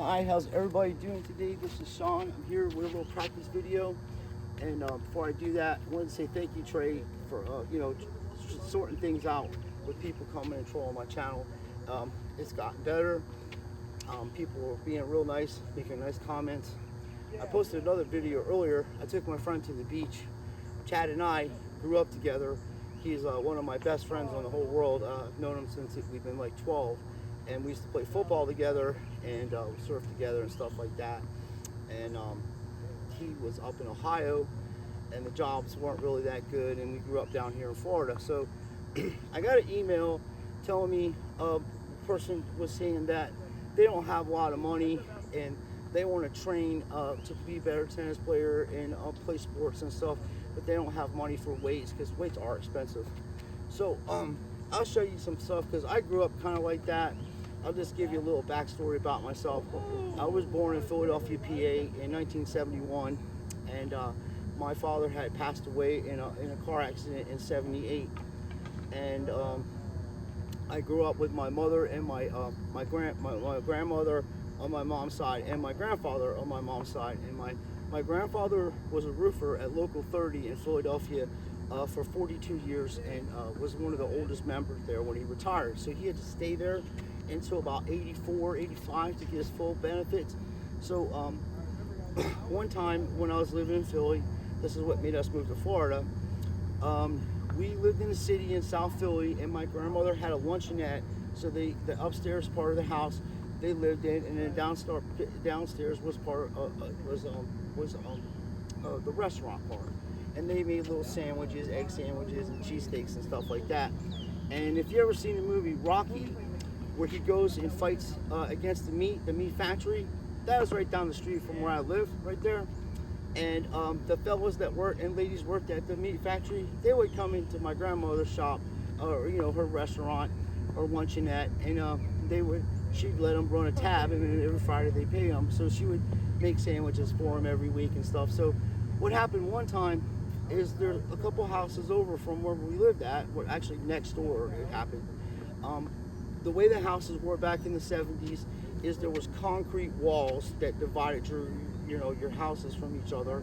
Hi, how's everybody doing today? This is Sean. I'm here with a little practice video. And before I do that, I wanted to say thank you, Trey, for sorting things out with people coming and trolling my channel. It's gotten better. People are being real nice, making nice comments. I posted another video earlier. I took my friend to the beach. Chad and I grew up together. He's one of my best friends in the whole world. I've known him since we've been like 12. And we used to play football together and surf together and stuff like that. And he was up in Ohio, and the jobs weren't really that good, and we grew up down here in Florida. So I got an email telling me a person was saying that they don't have a lot of money and they want to train to be a better tennis player and play sports and stuff, but they don't have money for weights because weights are expensive. So I'll show you some stuff because I grew up kind of like that. I'll just give you a little backstory about myself. I was born in Philadelphia, PA in 1971, and my father had passed away in a car accident in 78. And I grew up with my mother and my grandmother on my mom's side and my grandfather on my mom's side. And my grandfather was a roofer at Local 30 in Philadelphia for 42 years and was one of the oldest members there when he retired. So he had to stay there until about 84, 85 to get his full benefits. So one time when I was living in Philly, this is what made us move to Florida. We lived in the city in South Philly, and my grandmother had a luncheonette. So the upstairs part of the house they lived in, and then downstairs was the restaurant part. And they made little sandwiches, egg sandwiches, and cheesesteaks and stuff like that. And if you ever seen the movie Rocky, where he goes and fights against the meat factory, that was right down the street from where I live, right there. And the fellas that worked and ladies worked at the meat factory, they would come into my grandmother's shop, or her restaurant or luncheonette, and she'd let them run a tab, and then every Friday they pay them. So she would make sandwiches for them every week and stuff. So what happened one time is there's a couple houses over from where we lived at, actually next door it happened. The way the houses were back in the 70s is there was concrete walls that divided your houses from each other.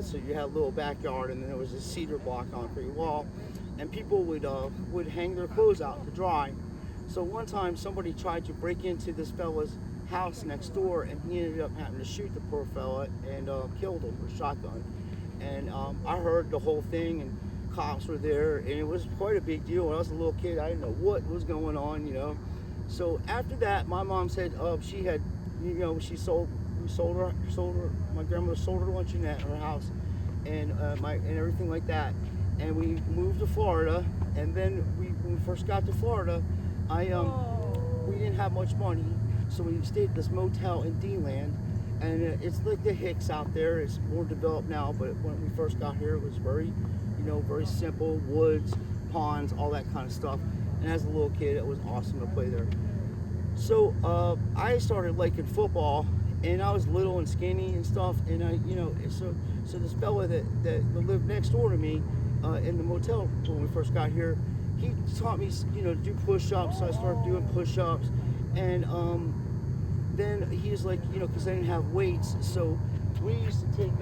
So you had a little backyard, and then there was a cedar block concrete wall, and people would hang their clothes out to dry. So one time somebody tried to break into this fella's house next door, and he ended up having to shoot the poor fella and killed him with a shotgun. And I heard the whole thing, and cops were there, and it was quite a big deal. When I was a little kid, I didn't know what was going on, So after that, my mom said she had, my grandmother sold her luncheonette at her house, and everything like that. And we moved to Florida, and then when we first got to Florida, we didn't have much money, so we stayed at this motel in D-Land. And it's like the Hicks out there. It's more developed now, but when we first got here, it was very simple, woods, ponds, all that kind of stuff. And as a little kid, it was awesome to play there. So I started liking football, and I was little and skinny and stuff. And so this fella that lived next door to me in the motel when we first got here, he taught me, to do push-ups. So I started doing push-ups, and then he was like, because I didn't have weights, so we used to take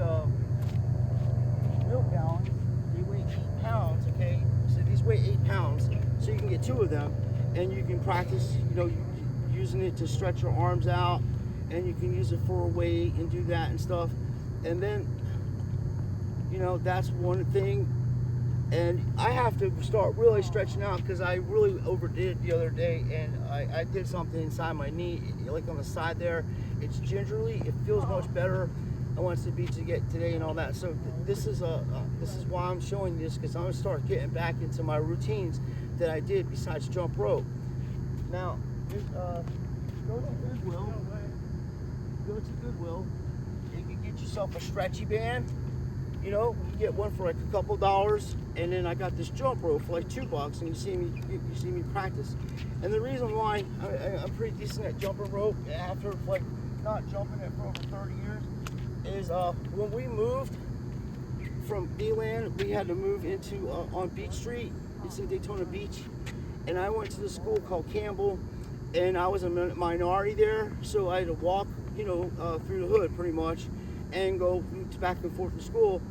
milk gallons. They weigh 8 pounds, okay? So these weigh 8 pounds, so you can get 2 of them, and you can practice, using it to stretch your arms out, and you can use it for a weight and do that and stuff. And then, that's one thing. And I have to start really stretching out because I really overdid the other day, and I did something inside my knee, like on the side there. It's gingerly. It feels much better. I went to the beach today and all that. So this is why I'm showing this, because I'm gonna start getting back into my routines that I did besides jump rope. Now, go to Goodwill. You can get yourself a stretchy band. You get one for like a couple dollars, and then I got this jump rope for like $2, and you see me practice. And the reason why I'm pretty decent at jumping rope after like not jumping it for over 30 years is when we moved from D-Land, we had to move into on Beach Street. It's in Daytona Beach, and I went to the school called Campbell, and I was a minority there, so I had to walk through the hood pretty much, and go back and forth to school.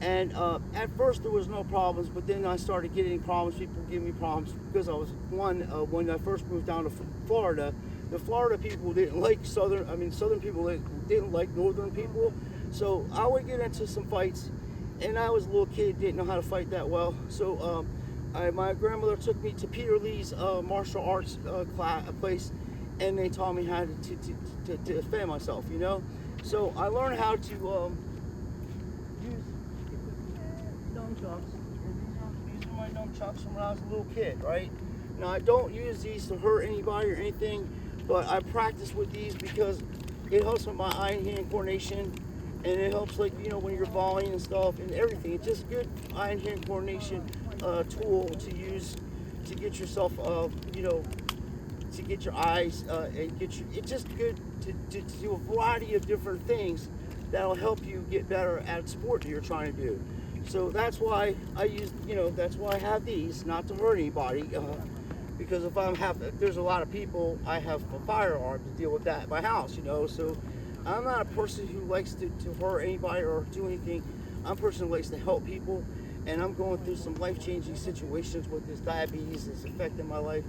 And at first there was no problems, but then I started getting problems. People giving me problems because I was when I first moved down to Florida. The Florida people didn't like Southern people didn't like Northern people. So I would get into some fights, and I was a little kid, didn't know how to fight that well. So my grandmother took me to Peter Lee's martial arts place, and they taught me how to defend myself, So I learned how to use nunchucks. And these are my nunchucks from when I was a little kid, right? Now I don't use these to hurt anybody or anything, but I practice with these because it helps with my eye-hand coordination, and it helps when you're volleying and stuff and everything. It's just good eye-hand coordination tool to use to get yourself, to get your eyes and it's just good to do a variety of different things that'll help you get better at sport that you're trying to do. So that's why I use, that's why I have these, not to hurt anybody. Because if there's a lot of people, I have a firearm to deal with that at my house, So I'm not a person who likes to hurt anybody or do anything. I'm a person who likes to help people, and I'm going through some life-changing situations with this diabetes. It's affecting my life,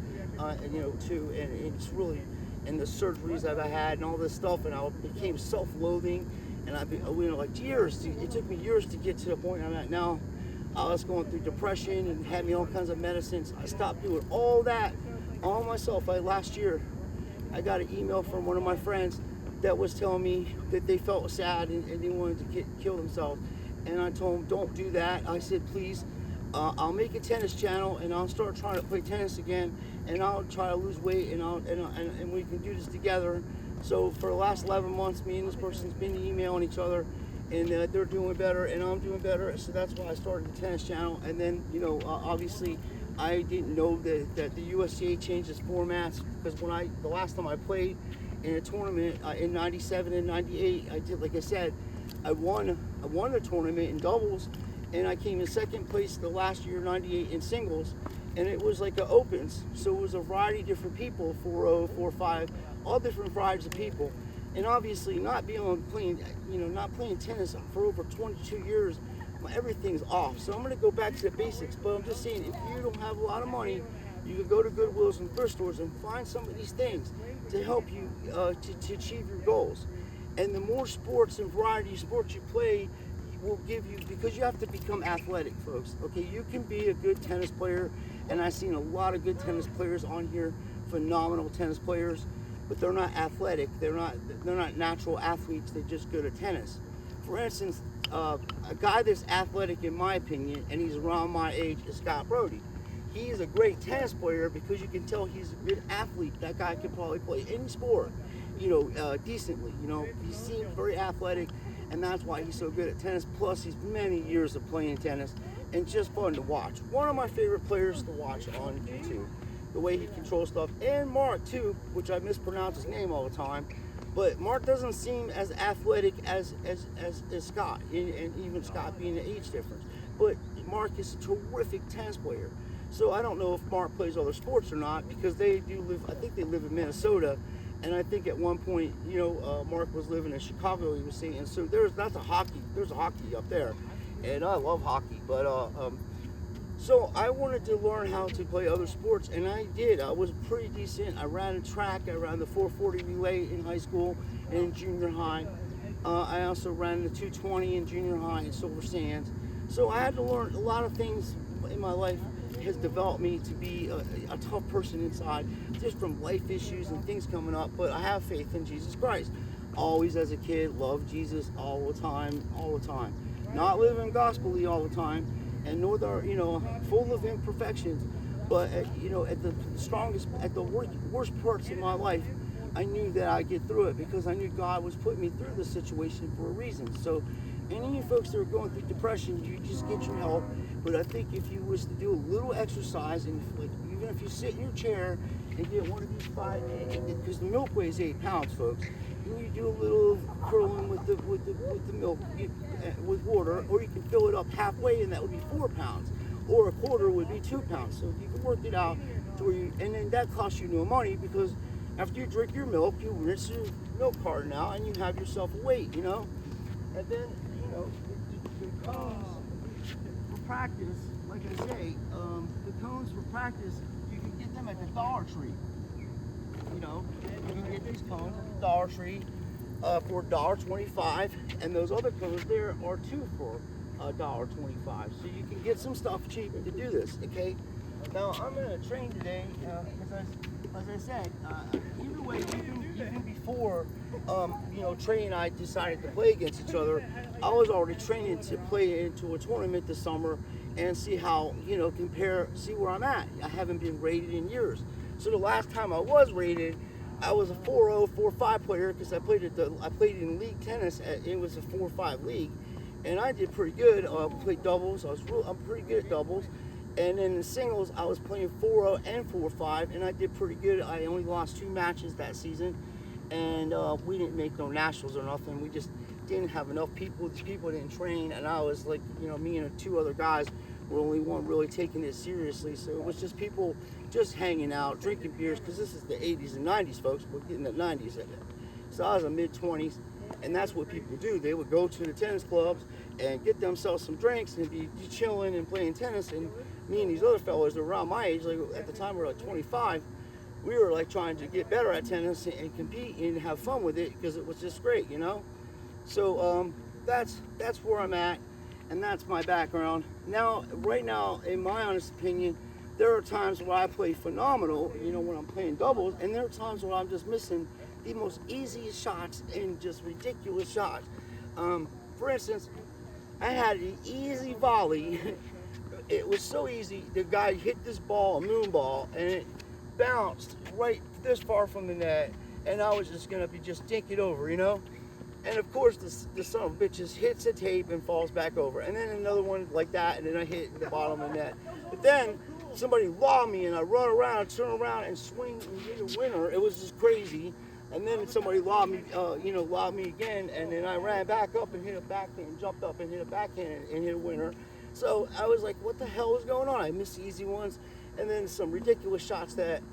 too, and it's really, and the surgeries that I had and all this stuff, and I became self-loathing, and it took me years to get to the point I'm at now. I was going through depression and had me all kinds of medicines. I stopped doing all that on myself. Last year, I got an email from one of my friends that was telling me that they felt sad and they wanted to kill themselves. And I told them, don't do that. I said, please, I'll make a tennis channel and I'll start trying to play tennis again, and I'll try to lose weight, and we can do this together. So for the last 11 months, me and this person's been emailing each other, and they're doing better and I'm doing better. So that's why I started the tennis channel. And then, obviously I didn't know that the USTA changed its formats, because the last time I played in a tournament in 97 and 98, I did, like I said, I won the tournament in doubles, and I came in second place the last year, 98, in singles, and it was like an opens. So it was a variety of different people, 4-0, 4-5, all different varieties of people. And obviously not playing tennis for over 22 years, everything's off. So I'm going to go back to the basics, but I'm just saying, if you don't have a lot of money, you can go to Goodwills and thrift stores and find some of these things to help you to achieve your goals. And the more sports and variety of sports you play will give you, because you have to become athletic, folks. Okay, you can be a good tennis player, and I've seen a lot of good tennis players on here, phenomenal tennis players, but they're not athletic. They're not natural athletes. They're just good at tennis. For instance, a guy that's athletic, in my opinion, and he's around my age, is Scott Brody. He is a great tennis player because you can tell he's a good athlete. That guy can probably play any sport, decently. He seems very athletic, and that's why he's so good at tennis. Plus, he's many years of playing tennis, and just fun to watch. One of my favorite players to watch on YouTube. The way he controls stuff, and Mark too, which I mispronounce his name all the time, but Mark doesn't seem as athletic as Scott, and even Scott being the age difference. But Mark is a terrific tennis player. So I don't know if Mark plays other sports or not, because they do live. I think they live in Minnesota, and I think at one point, Mark was living in Chicago. He was saying, and so there's a hockey up there, and I love hockey, but so I wanted to learn how to play other sports, and I did. I was pretty decent. I ran a track. I ran the 440 relay in high school and in junior high. I also ran the 220 in junior high in Silver Sands. So I had to learn a lot of things in my life. Has developed me to be a tough person inside, just from life issues and things coming up. But I have faith in Jesus Christ. Always, as a kid, loved Jesus all the time. Not living gospel-y all the time, and nor full of imperfections. But at the worst parts of my life, I knew that I'd get through it, because I knew God was putting me through this situation for a reason. So any of you folks that are going through depression, you just get your help. But I think if you was to do a little exercise, and even if you sit in your chair and get one of these 5, because the milk weighs 8 pounds, folks. And you do a little curling with the milk with water, or you can fill it up halfway, and that would be 4 pounds, or a quarter would be 2 pounds. So you can work it out to where and then that costs you no money, because after you drink your milk, you rinse milk carton out, and you have yourself a weight, you know. And then, you know, the cones for practice, like I say, the cones for practice, you can get them at the Dollar Tree. You know, you can get these cones at the Dollar Tree for $1.25, and those other cones there are two for $1.25. So you can get some stuff cheap to do this, okay? Now, I'm going to train today, because as I said, either way, even before, you know, Trey and I decided to play against each other, I was already training to play into a tournament this summer and see how, you know, see where I'm at. I haven't been rated in years. So the last time I was rated, I was a 4-0, 4-5 player, because I played in league tennis. It was a 4-5 league, and I did pretty good. I played doubles. I'm pretty good at doubles. And in the singles, I was playing 4-0 and 4-5, and I did pretty good. I only lost 2 matches that season, and we didn't make no nationals or nothing. We just didn't have enough people. These people didn't train, and I was like, you know, me and 2 other guys were only one really taking it seriously. So it was just people just hanging out, drinking beers, because this is the 80s and 90s, folks. We're getting the 90s in it. So I was in mid-20s, and that's what people do. They would go to the tennis clubs and get themselves some drinks and be chilling and playing tennis. And me and these other fellas around my age, like at the time we were like 25, we were like trying to get better at tennis and compete and have fun with it, because it was just great, you know. So that's where I'm at, and that's my background. Now, right now, in my honest opinion, there are times where I play phenomenal, you know, when I'm playing doubles, and there are times where I'm just missing the most easiest shots and just ridiculous shots. For instance, I had an easy volley. It was so easy. The guy hit this ball, a moon ball, and it bounced right this far from the net, and I was just gonna just dink it over, you know. And of course, the son of a bitch just hits the tape and falls back over. And then another one like that, and then I hit the bottom of the net. But then somebody lobbed me, and I run around, turn around, and swing and hit a winner. It was just crazy. And then somebody lobbed me, lobbed me again, and then I ran back up and hit a backhand, jumped up and hit a backhand and hit a winner. So I was like, what the hell was going on? I missed the easy ones, and then some ridiculous shots that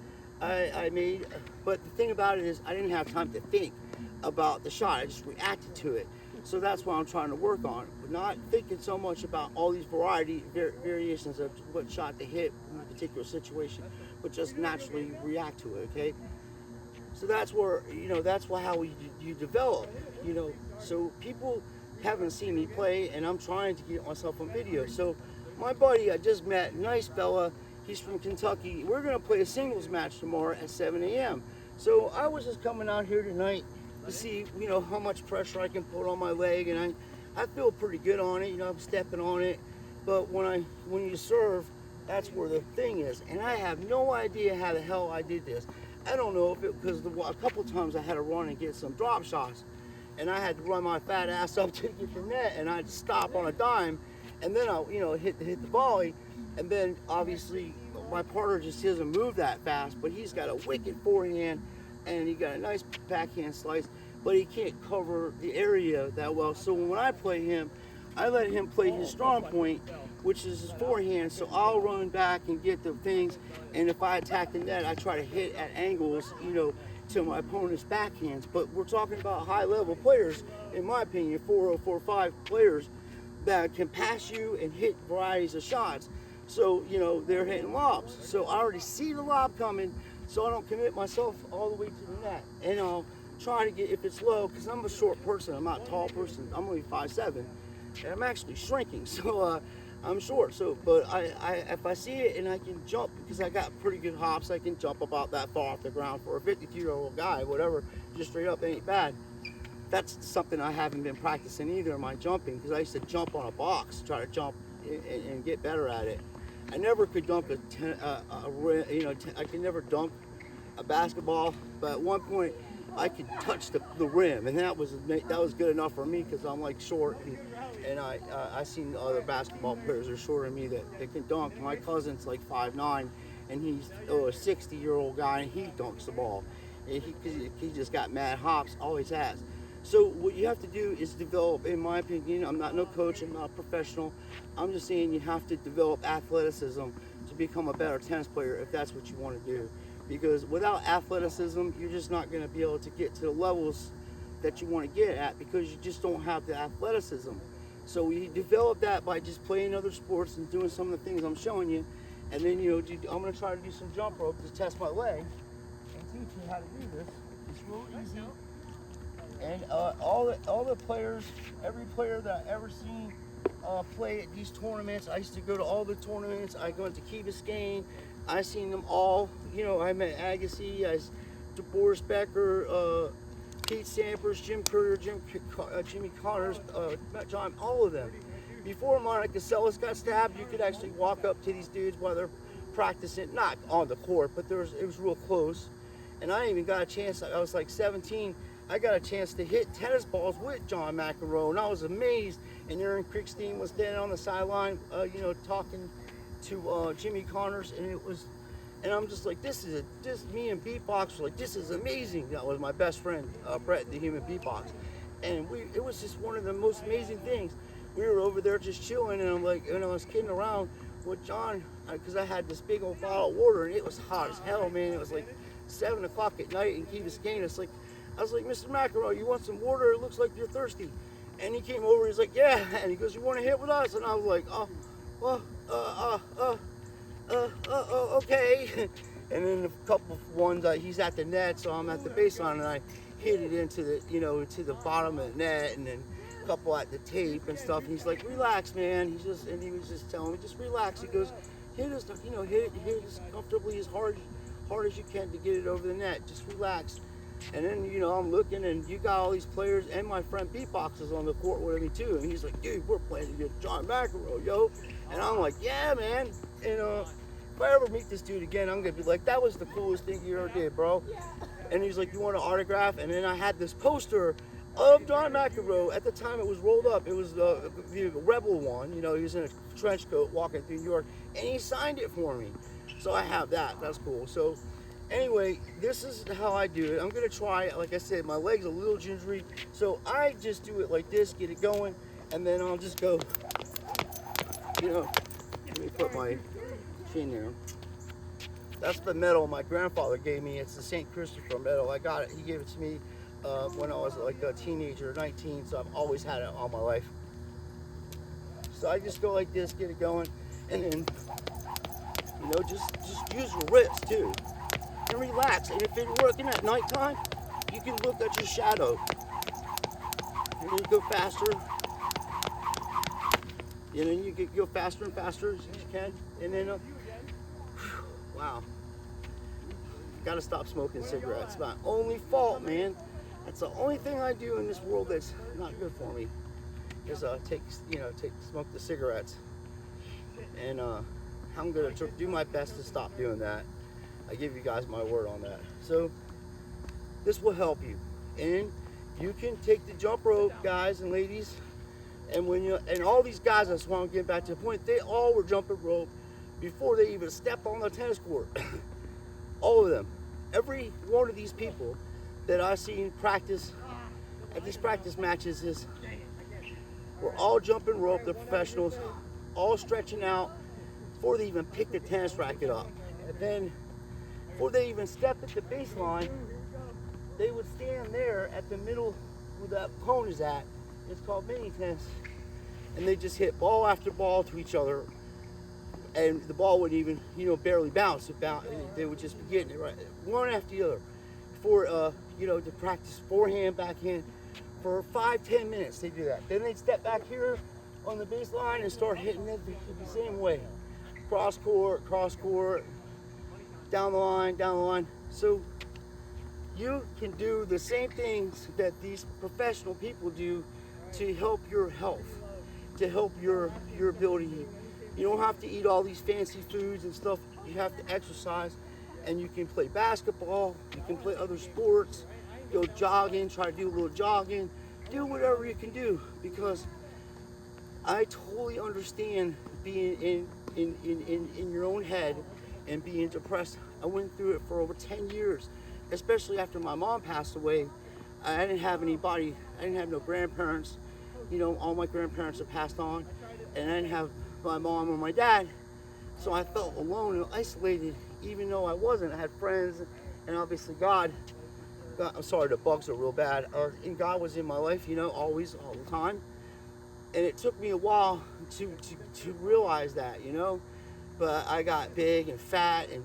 I made. But the thing about it is, I didn't have time to think about the shot. I just reacted to it. So that's what I'm trying to work on. Not thinking so much about all these variations of what shot to hit in a particular situation, but just naturally react to it, okay? So that's where, you know, that's how you develop, you know. So people haven't seen me play, and I'm trying to get myself on video. So my buddy I just met, nice fella, he's from Kentucky. We're gonna play a singles match tomorrow at 7 a.m. So I was just coming out here tonight to see, you know, how much pressure I can put on my leg, and I feel pretty good on it. You know, I'm stepping on it, but when you serve, that's where the thing is. And I have no idea how the hell I did this. I don't know if it because a couple times I had to run and get some drop shots, and I had to run my fat ass up to get the net, and I'd stop on a dime, and then I, you know, hit the volley, and then obviously my partner just doesn't move that fast, but he's got a wicked forehand, and he got a nice backhand slice, but he can't cover the area that well. So when I play him, I let him play his strong point, which is his forehand. So I'll run back and get the things, and if I attack the net, I try to hit at angles, you know, to my opponent's backhands. But we're talking about high-level players, in my opinion, 4-0, 4-5 players that can pass you and hit varieties of shots. So, you know, they're hitting lobs. So I already see the lob coming, so I don't commit myself all the way to the net. And I'll try to get, if it's low, because I'm a short person, I'm not a tall person, I'm only 5'7", and I'm actually shrinking, so I'm short. So, but if I see it and I can jump, because I got pretty good hops, I can jump about that far off the ground for a 52-year-old guy, whatever, just straight up ain't bad. That's something I haven't been practicing either, my jumping, because I used to jump on a box, try to jump and get better at it. I never could dunk I could never dunk a basketball, but at one point I could touch the rim, and that was good enough for me, because I'm like short, and I seen other basketball players are shorter than me that can dunk. My cousin's like 5'9", and he's a 60-year-old guy, and he dunks the ball, and he just got mad hops, always has. So what you have to do is develop, in my opinion, I'm not no coach, I'm not a professional, I'm just saying you have to develop athleticism to become a better tennis player if that's what you want to do. because without athleticism, you're just not going to be able to get to the levels that you want to get at because you just don't have the athleticism. So we develop that by just playing other sports and doing some of the things I'm showing you. And then, I'm going to try to do some jump rope to test my leg and teach you how to do this. It's real easy. And all the players, every player that I ever seen play at these tournaments, I used to go to all the tournaments. I go into Key Biscayne. I seen them all. I met Agassi, DeBoris Becker, Pete Sampras, Jim Courier, Jimmy Connors, John, all of them. Before Monica Seles got stabbed, you could actually walk up to these dudes while they're practicing, not on the court, but it was real close. And I even got a chance, I was like 17, I got a chance to hit tennis balls with John McEnroe, and I was amazed. And Aaron Krickstein was standing on the sideline, talking to Jimmy Connors, and I'm just like, me and Beatbox were like, this is amazing. That was my best friend, Brett, the Human Beatbox. And it was just one of the most amazing things. We were over there just chilling, and I'm like, I was kidding around with John, because I had this big old bottle of water, and it was hot as hell, man. It was like 7 o'clock at night in Key Biscayne. I was like, Mr. McEnroe, you want some water? It looks like you're thirsty. And he came over, he's like, yeah. And he goes, you want to hit with us? And I was like, oh, well, okay. And then a couple of ones, he's at the net, so I'm at the baseline, and I hit it into the bottom of the net, and then a couple at the tape and stuff. And he's like, relax, man. And he was just telling me, just relax. He goes, hit it as comfortably, as hard as you can to get it over the net. Just relax. And then, I'm looking, and you got all these players, and my friend Beatbox is on the court with me too. And he's like, dude, we're playing against John McEnroe, yo. And I'm like, yeah, man. And if I ever meet this dude again, I'm gonna be like, that was the coolest thing you ever did, bro. And he's like, you want an autograph? And then I had this poster of John McEnroe. At the time, it was rolled up. It was the Rebel one. He was in a trench coat walking through New York, and he signed it for me. So I have that. That's cool. So anyway, this is how I do it. I'm gonna try, like I said, my leg's a little gingery, so I just do it like this, get it going, and then I'll just go, let me put my chin there. That's the medal my grandfather gave me. It's the St. Christopher medal. I got it, he gave it to me when I was like a teenager, 19, so I've always had it all my life. So I just go like this, get it going, and then, just use your wrist too. And relax. And if it's working at nighttime, you can look at your shadow. And then you go faster. And then you can go faster and faster as you can. And then, wow. Gotta stop smoking cigarettes. It's my only fault, man. That's the only thing I do in this world that's not good for me. Is smoke the cigarettes. And I'm gonna do my best to stop doing that. I give you guys my word on that. So this will help you, and you can take the jump rope, guys and ladies. And and all these guys, I just want to get back to the point. They all were jumping rope before they even stepped on the tennis court. All of them, every one of these people that I've seen practice at these practice matches we're all jumping rope. The professionals, all stretching out before they even pick the tennis racket up, and then. Before they even step at the baseline, they would stand there at the middle where that cone is at. It's called mini tennis. And they just hit ball after ball to each other. And the ball wouldn't even, barely bounce. They would just be getting it right, one after the other. For, to practice forehand, backhand. For 5-10 minutes, they do that. Then they'd step back here on the baseline and start hitting it the same way. Cross court, down the line. So you can do the same things that these professional people do to help your health, to help your ability. You don't have to eat all these fancy foods and stuff. You have to exercise, and you can play basketball, you can play other sports, go jogging, try to do a little jogging, do whatever you can do, because I totally understand being in your own head and being depressed. I went through it for over 10 years, especially after my mom passed away. I didn't have anybody, I didn't have no grandparents. All my grandparents have passed on, and I didn't have my mom or my dad. So I felt alone and isolated even though I wasn't. I had friends, and obviously God, I'm sorry, the bugs are real bad. And God was in my life, you know, always, all the time. And it took me a while to realize that, you know. But I got big and fat, and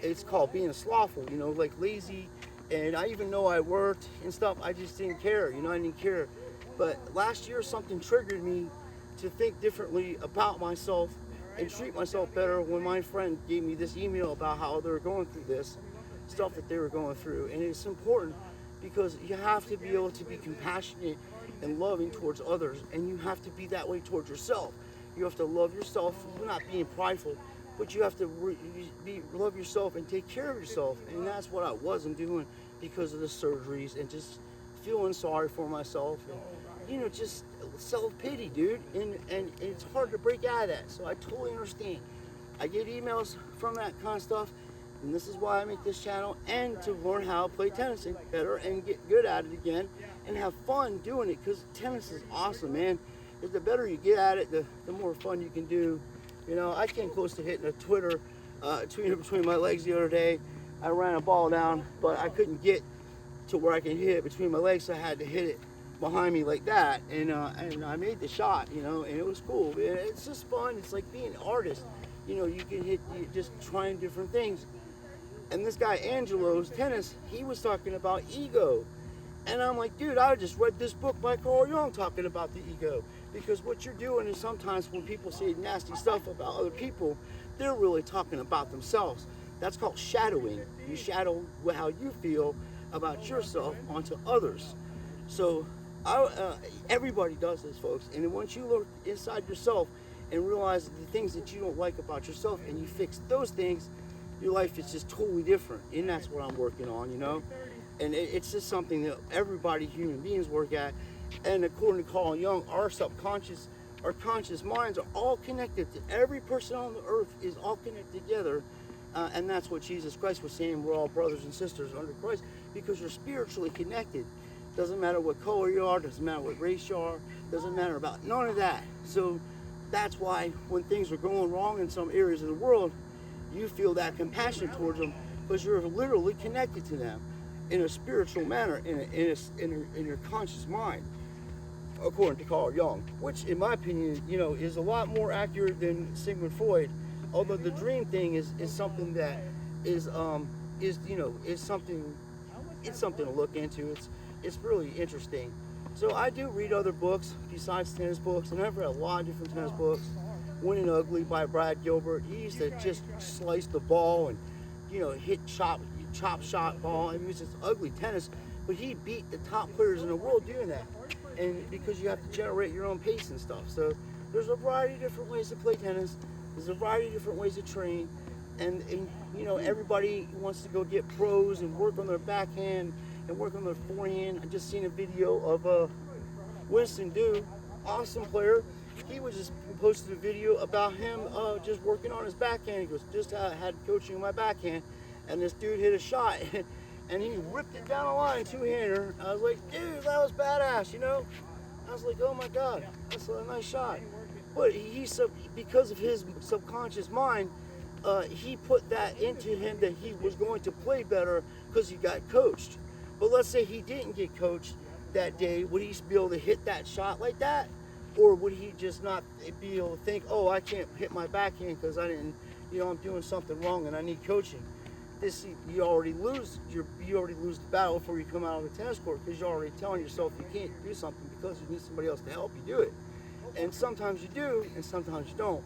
it's called being slothful, you know, like lazy. And I even know I worked and stuff, I just didn't care, you know, I didn't care. But last year something triggered me to think differently about myself and treat myself better when my friend gave me this email about how they were going through this stuff that they were going through. And it's important because you have to be able to be compassionate and loving towards others, and you have to be that way towards yourself. You have to love yourself, not being prideful, but you have to love yourself and take care of yourself. And that's what I wasn't doing because of the surgeries and just feeling sorry for myself. And, you know, just self-pity, dude. And it's hard to break out of that. So I totally understand. I get emails from that kind of stuff. And this is why I make this channel, and to learn how to play tennis better and get good at it again and have fun doing it, because tennis is awesome, man. The better you get at it, the more fun you can do. You know, I came close to hitting a Twitter between my legs the other day. I ran a ball down, but I couldn't get to where I can hit it between my legs, so I had to hit it behind me like that. And I made the shot, you know, and it was cool. It's just fun. It's like being an artist. You know, you can hit, just trying different things. And this guy, Angelo's Tennis, he was talking about ego. And I'm like, dude, I just read this book by Carl Jung talking about the ego. Because what you're doing is sometimes when people say nasty stuff about other people, they're really talking about themselves. That's called shadowing. You shadow how you feel about yourself onto others. So everybody does this, folks. And once you look inside yourself and realize the things that you don't like about yourself and you fix those things, your life is just totally different. And that's what I'm working on, you know. And it's just something that everybody, human beings, work at. And according to Carl Jung, our subconscious, our conscious minds are all connected. Every person on the earth is all connected together. And that's what Jesus Christ was saying. We're all brothers and sisters under Christ because you're spiritually connected. Doesn't matter what color you are, doesn't matter what race you are, doesn't matter about none of that. So that's why when things are going wrong in some areas of the world, you feel that compassion towards them because you're literally connected to them in a spiritual manner, in your conscious mind, according to Carl Jung, which in my opinion, you know, is a lot more accurate than Sigmund Freud. Although the dream thing is something that is you know, is something, it's something to look into. It's really interesting. So I do read other books besides tennis books, and I've read a lot of different tennis books. Winning Ugly by Brad Gilbert. He used to just slice the ball and, you know, hit chop shot ball. I mean, it was just ugly tennis, but he beat the top players in the world doing that. And because you have to generate your own pace and stuff. So there's a variety of different ways to play tennis. There's a variety of different ways to train. And you know, everybody wants to go get pros and work on their backhand and work on their forehand. I just seen a video of Winston Du, awesome player. He was just posted a video about him just working on his backhand. He goes, just had coaching on my backhand, and this dude hit a shot, and he ripped it down the line, two-hander. I was like, dude, that was badass, you know? I was like, oh my God, that's a nice shot. But because of his subconscious mind, he put that into him that he was going to play better because he got coached. But let's say he didn't get coached that day, would he be able to hit that shot like that? Or would he just not be able to think, oh, I can't hit my backhand because I didn't, you know, I'm doing something wrong and I need coaching. You already lose the battle before you come out on the tennis court because you're already telling yourself you can't do something because you need somebody else to help you do it. And sometimes you do, and sometimes you don't.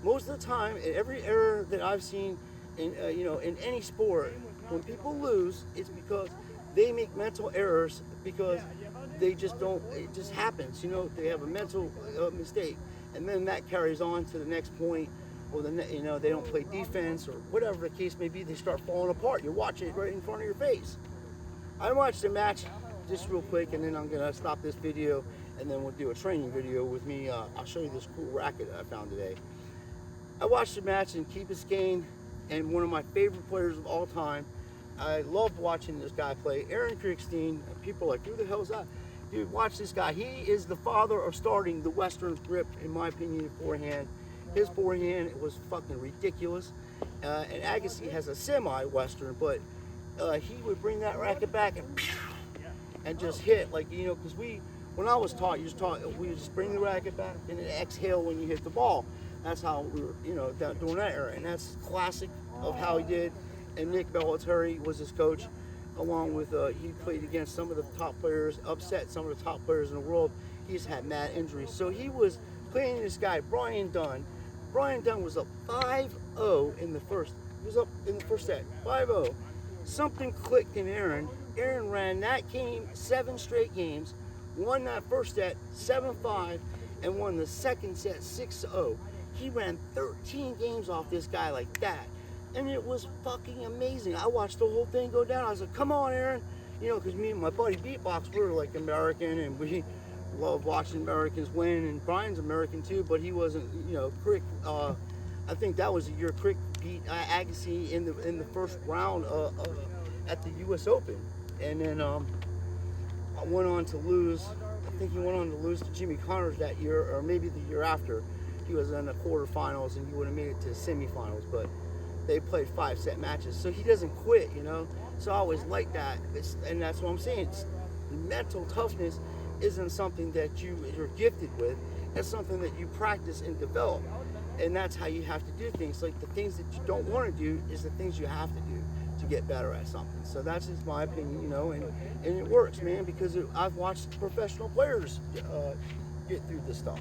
Most of the time, in every error that I've seen in you know, in any sport, when people lose, it's because they make mental errors because they just don't, it just happens, you know, they have a mental mistake, and then that carries on to the next point, or you know, they don't play defense, or whatever the case may be, they start falling apart. You're watching it right in front of your face. I watched the match just real quick, and then I'm gonna stop this video, and then we'll do a training video with me. I'll show you this cool racket that I found today. I watched the match in Key Biscayne, and one of my favorite players of all time. I love watching this guy play, Aaron Kriegstein. People are like, who the hell is that? Dude, watch this guy. He is the father of starting the Western grip, in my opinion, forehand. His forehand was fucking ridiculous. And Agassi has a semi-Western, but he would bring that racket back and just hit, like, you know, because when I was taught, we would just bring the racket back and then exhale when you hit the ball. That's how we were, you know, during that era, and that's classic of how he did. And Nick Bellateri was his coach, along with he played against some of the top players, upset some of the top players in the world. He's had mad injuries, so he was playing this guy Brian Dunn. Brian Dunn was up 5-0 in the first. He was up in the first set, 5-0. Something clicked in Aaron. Aaron ran that game 7 straight games, won that first set 7-5, and won the second set 6-0. He ran 13 games off this guy like that, and it was fucking amazing. I watched the whole thing go down. I was like, come on, Aaron. You know, because me and my buddy Beatbox, we were like American, and we love watching Americans win, and Brian's American too, but he wasn't, you know, Crick. I think that was the year Crick beat Agassi in the first round at the U.S. Open, and then I went on to lose. I think he went on to lose to Jimmy Connors that year, or maybe the year after. He was in the quarterfinals, and he would have made it to the semifinals, but they played 5-set matches, so he doesn't quit, you know. So I always like that, and that's what I'm saying. Mental toughness isn't something that you're gifted with. It's something that you practice and develop, and that's how you have to do things. Like, the things that you don't want to do is the things you have to do to get better at something. So that's just my opinion, you know, and it works, man, because I've watched professional players get through this stuff.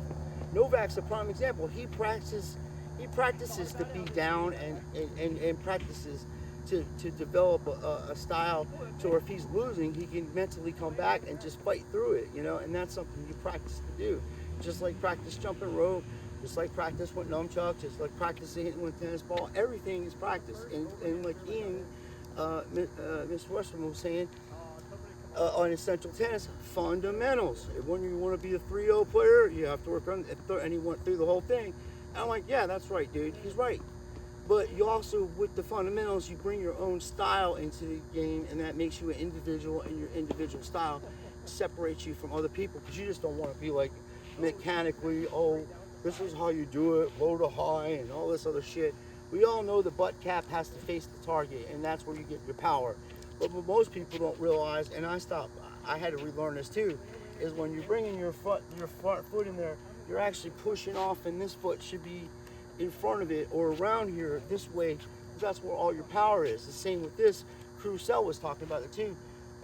Novak's a prime example. He practices to be down and practices to develop a style to where if he's losing, he can mentally come back and just fight through it, you know, and that's something you practice to do. Just like practice jumping rope, just like practice with nunchucks, just like practicing hitting with tennis ball. Everything is practice. And like Ian, Mr. Western was saying, on Essential Tennis, fundamentals. When you want to be a 3-0 player, you have to work on it, and he went through the whole thing. And I'm like, yeah, that's right, dude. He's right. But you also, with the fundamentals, you bring your own style into the game, and that makes you an individual, and your individual style separates you from other people, because you just don't want to be like mechanically, oh, this is how you do it, low to high, and all this other shit. We all know the butt cap has to face the target, and that's where you get your power. But what most people don't realize, and I had to relearn this too, is when you're bringing your front foot in there, you're actually pushing off, and this foot should be in front of it or around here this way, because that's where all your power is. The same with this. Crucell was talking about it too,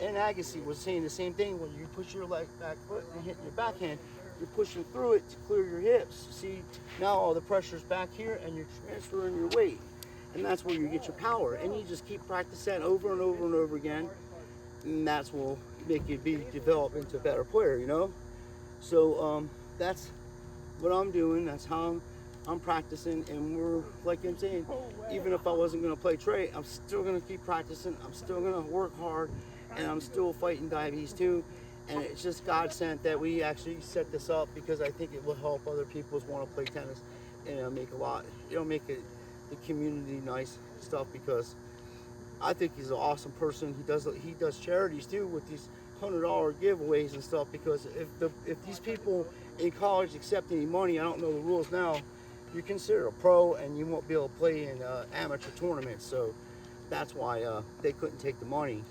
and Agassi was saying the same thing. When you push your back foot and hit your backhand, you're pushing through it to clear your hips. See, now all the pressure's back here, and you're transferring your weight. And that's where you get your power. And you just keep practicing that over and over and over again. And that's what will make you develop into a better player, you know? So that's what I'm doing. That's how I'm practicing. And we're, like I'm saying, even if I wasn't going to play Trey, I'm still going to keep practicing. I'm still going to work hard. And I'm still fighting diabetes too. And it's just God sent that we actually set this up, because I think it will help other people want to play tennis. And it'll make the community nice stuff, because I think he's an awesome person. He does charities too with these $100 giveaways and stuff, because if these people in college accept any money, I don't know the rules now, you're considered a pro and you won't be able to play in amateur tournaments. So that's why they couldn't take the money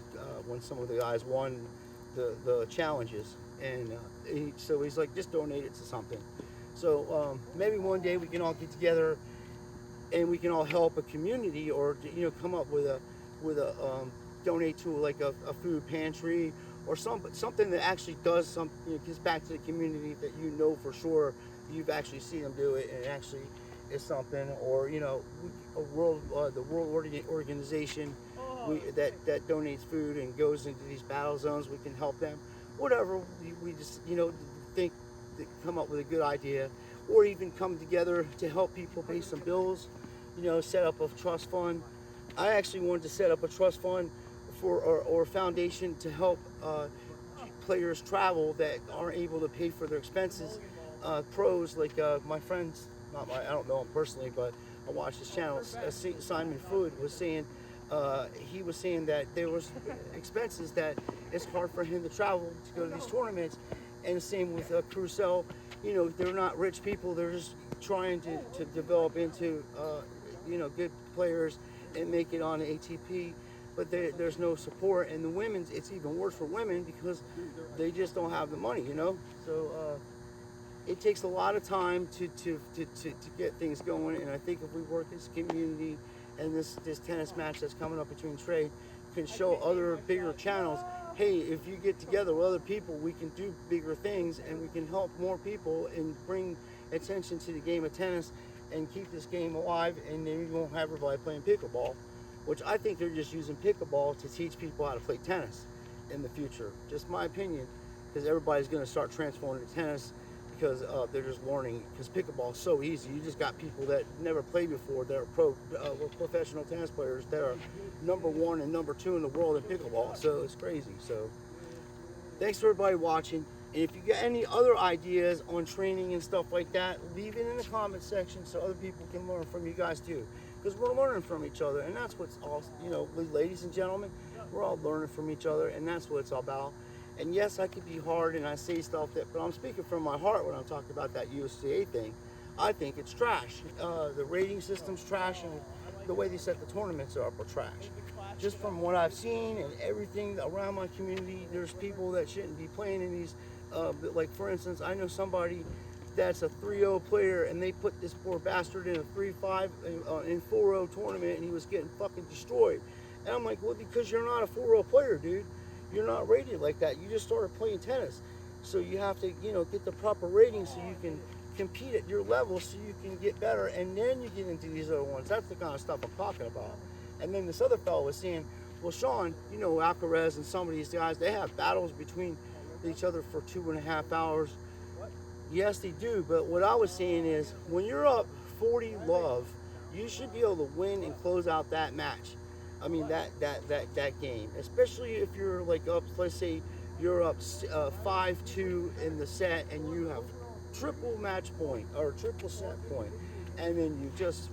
when some of the guys won the challenges. And so he's like, just donate it to something. So maybe one day we can all get together and we can all help a community, or, you know, come up with a donate to like a food pantry, or something that actually does something, you know, gives back to the community, that you know for sure you've actually seen them do it, and it actually is something. Or, you know, the World Organization that donates food and goes into these battle zones, we can help them. Whatever, we just, you know, come up with a good idea, or even come together to help people pay some bills, you know, set up a trust fund. I actually wanted to set up a trust fund or a foundation to help players travel that aren't able to pay for their expenses. Pros like my friends, I don't know him personally, but I watch his channel. Simon Food was saying, he was saying that there was expenses that it's hard for him to travel to go to these tournaments. And the same with Crucell. You know, they're not rich people. They're just trying to develop into good players and make it on the ATP, but there's no support. And the women's, it's even worse for women because they just don't have the money, So it takes a lot of time to get things going. And I think if we work as a community, and this tennis match that's coming up between Trey can show other bigger channels, hey, if you get together with other people, we can do bigger things, and we can help more people and bring attention to the game of tennis and keep this game alive. And then we won't have everybody playing pickleball, which I think they're just using pickleball to teach people how to play tennis in the future. Just my opinion, because everybody's going to start transforming to tennis because they're just learning, because pickleball is so easy. You just got people that never played before that are professional tennis players that are #1 and #2 in the world in pickleball. So it's crazy. So thanks for everybody watching. And if you got any other ideas on training and stuff like that, leave it in the comment section so other people can learn from you guys too. Because we're learning from each other, and that's what's all, ladies and gentlemen, we're all learning from each other, and that's what it's all about. And yes, I could be hard and I say stuff but I'm speaking from my heart when I'm talking about that USTA thing. I think it's trash. The rating system's trash, and the way they set the tournaments up are trash. Just from what I've seen and everything around my community, there's people that shouldn't be playing in these. Like for instance, I know somebody that's a 3-0 player, and they put this poor bastard in a 3-5 in 4-0 tournament, and he was getting fucking destroyed. And I'm like, well, because you're not a 4-0 player, dude. You're not rated like that. You just started playing tennis. So you have to, get the proper rating so you can compete at your level, so you can get better, and then you get into these other ones. That's the kind of stuff I'm talking about. And then this other fellow was saying, well, Sean, Alcaraz and some of these guys, they have battles between each other for 2.5 hours. Yes, they do. But what I was saying is, when you're up 40 love, you should be able to win and close out that match. I mean, that game, especially if you're like up, let's say you're up 5-2 in the set, and you have triple match point or triple set point, and then you just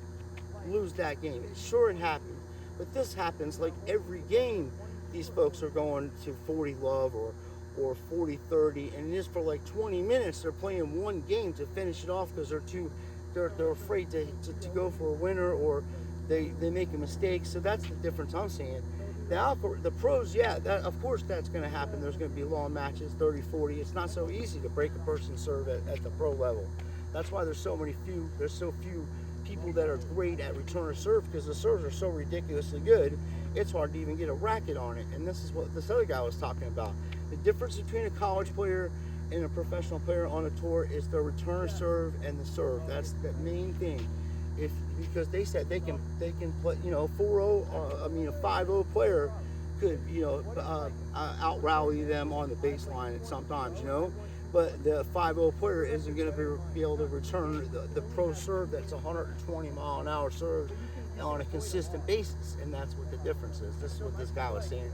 lose that game. Sure, it happens, but this happens like every game. These folks are going to 40 love or 40-30, and just for like 20 minutes they're playing one game to finish it off because they're afraid to go for a winner, or they make a mistake. So that's the difference I'm saying. The pros, yeah, of course that's going to happen. There's going to be long matches, 30-40. It's not so easy to break a person's serve at the pro level. That's why there's so few people that are great at return of serve, because the serves are so ridiculously good, it's hard to even get a racket on it. And this is what this other guy was talking about. The difference between a college player and a professional player on a tour is the return of serve and the serve. That's the main thing. Because they said they can play, 4-0, a 5-0 player could, out rally them on the baseline at sometimes, but the 5-0 player isn't going to be able to return the pro serve that's 120-mile-an-hour serve on a consistent basis, and that's what the difference is. This is what this guy was saying.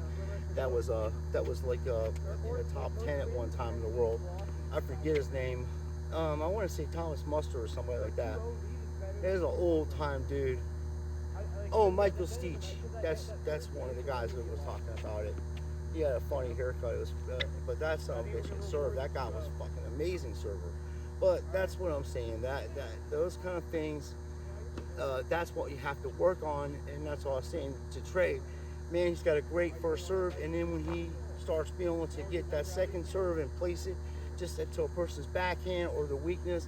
That was like in the top 10 at one time in the world. I forget his name. I want to say Thomas Muster or somebody like that. He's an old time dude. Oh, Michael Stich. That's one of the guys that was talking about it. He had a funny haircut. It was, but that's a bitch and serve. That guy was a fucking amazing server. But that's what I'm saying. That those kind of things. That's what you have to work on, and that's all I'm saying to Trey. Man, he's got a great first serve, and then when he starts being able to get that second serve and place it just to a person's backhand or the weakness,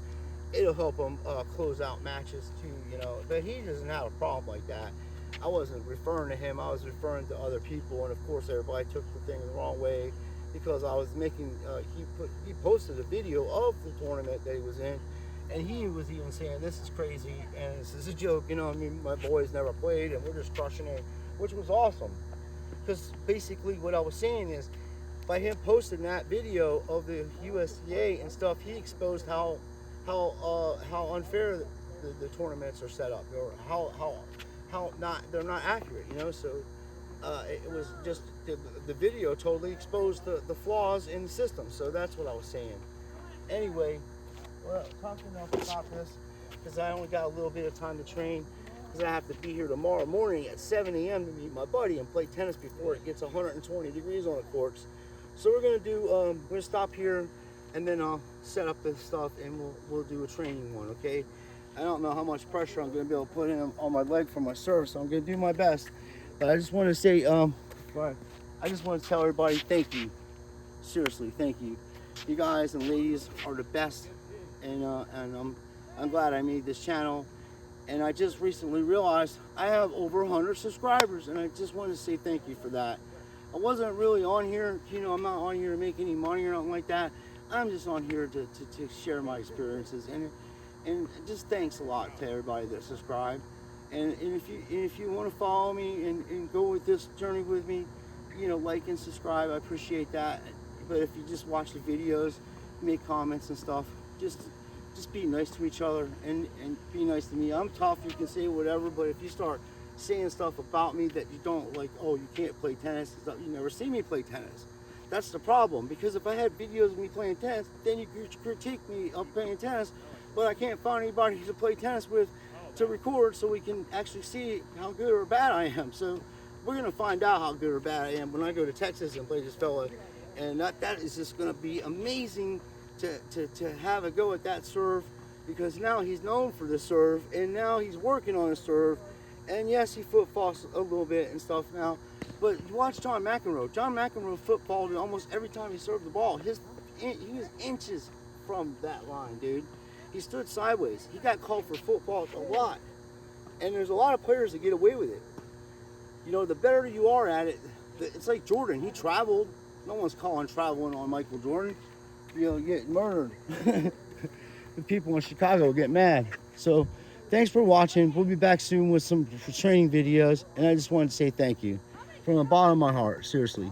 it'll help him close out matches too, But he doesn't have a problem like that. I wasn't referring to him. I was referring to other people, and of course everybody took the thing the wrong way because I was making. He posted a video of the tournament that he was in, and he was even saying this is crazy and this is a joke. My boys never played and we're just crushing it, which was awesome. Because basically what I was saying is, by him posting that video of the USTA and stuff, he exposed how unfair the tournaments are set up, or how they're not accurate, So it was just the video totally exposed the flaws in the system. So that's what I was saying. Anyway, well, talking enough about this, because I only got a little bit of time to train, because I have to be here tomorrow morning at 7 a.m. to meet my buddy and play tennis before it gets 120 degrees on the courts. So we're gonna stop here, and then I'll set up this stuff, and we'll do a training one, okay? I don't know how much pressure I'm going to be able to put in on my leg for my serve, so I'm going to do my best. But I just want to say, I just want to tell everybody thank you. Seriously, thank you. You guys and ladies are the best, and I'm glad I made this channel. And I just recently realized I have over 100 subscribers, and I just want to say thank you for that. I wasn't really on here, you know, I'm not on here to make any money or nothing like that. I'm just on here to share my experiences, and just thanks a lot to everybody that subscribed. And if you want to follow me and go with this journey with me, you know, like and subscribe, I appreciate that. But if you just watch the videos, make comments and stuff, just be nice to each other and be nice to me. I'm tough, you can say whatever, but if you start saying stuff about me that you don't like, oh, you can't play tennis, stuff, you never see me play tennis. That's the problem, because if I had videos of me playing tennis, then you could critique me of playing tennis, but I can't find anybody to play tennis with to record so we can actually see how good or bad I am. So we're gonna find out how good or bad I am when I go to Texas and play this fella, and that is just gonna be amazing to have a go at that serve, because now he's known for the serve, and now he's working on a serve, and yes, he foot falls a little bit and stuff now, but you watch John McEnroe. John McEnroe foot faulted almost every time he served the ball. He was inches from that line, dude. He stood sideways. He got called for foot faults a lot, and there's a lot of players that get away with it. You know, the better you are at it, it's like Jordan. He traveled. No one's calling traveling on Michael Jordan. You'll get murdered. The people in Chicago get mad. So thanks for watching. We'll be back soon with some training videos, and I just wanted to say thank you from the bottom of my heart, seriously.